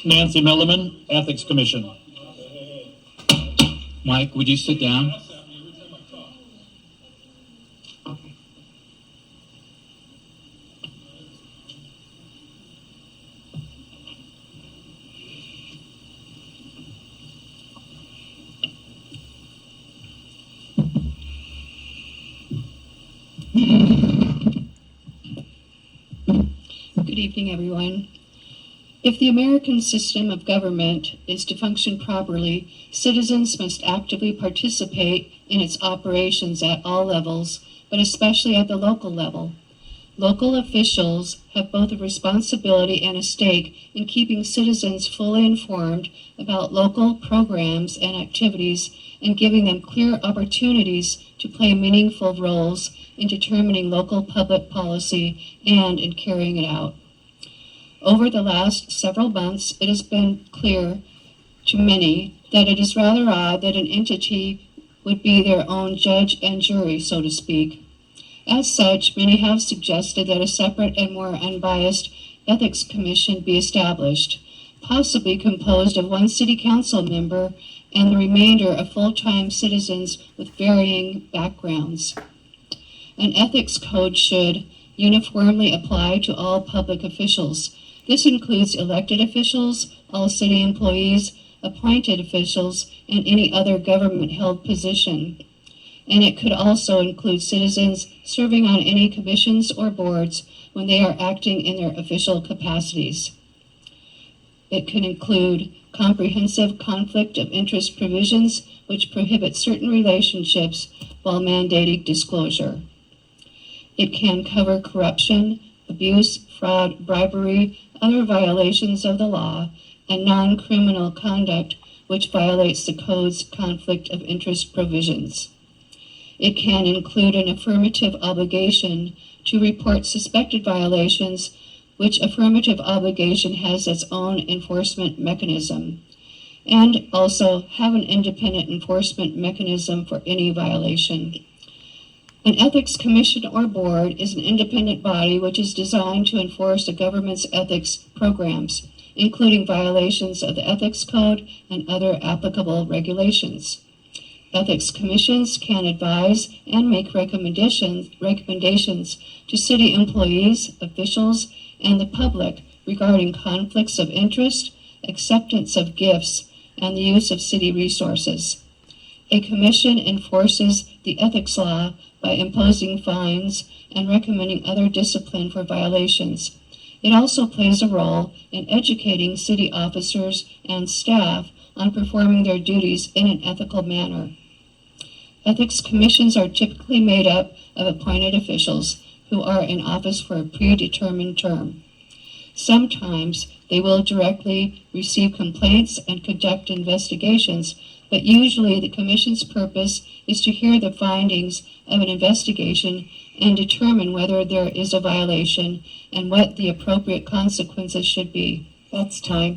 Nancy Milliman, Ethics Commission. Mike, would you sit down? Good evening, everyone. If the American system of government is to function properly, citizens must actively participate in its operations at all levels, but especially at the local level. Local officials have both a responsibility and a stake in keeping citizens fully informed about local programs and activities and giving them clear opportunities to play meaningful roles in determining local public policy and in carrying it out. Over the last several months, it has been clear to many that it is rather odd that an entity would be their own judge and jury, so to speak. As such, many have suggested that a separate and more unbiased ethics commission be established, possibly composed of one city council member and the remainder of full-time citizens with varying backgrounds. An ethics code should uniformly apply to all public officials. This includes elected officials, all city employees, appointed officials, and any other government-held position. And it could also include citizens serving on any commissions or boards when they are acting in their official capacities. It can include comprehensive conflict of interest provisions which prohibit certain relationships while mandating disclosure. It can cover corruption, abuse, fraud, bribery, other violations of the law, and non-criminal conduct which violates the Code's conflict of interest provisions. It can include an affirmative obligation to report suspected violations, which affirmative obligation has its own enforcement mechanism, and also have an independent enforcement mechanism for any violation. An ethics commission or board is an independent body which is designed to enforce the government's ethics programs, including violations of the ethics code and other applicable regulations. Ethics commissions can advise and make recommendations to city employees, officials, and the public regarding conflicts of interest, acceptance of gifts, and the use of city resources. A commission enforces the ethics law by imposing fines and recommending other discipline for violations. It also plays a role in educating city officers and staff on performing their duties in an ethical manner. Ethics commissions are typically made up of appointed officials who are in office for a predetermined term. Sometimes they will directly receive complaints and conduct investigations, but usually the commission's purpose is to hear the findings of an investigation and determine whether there is a violation and what the appropriate consequences should be. That's time.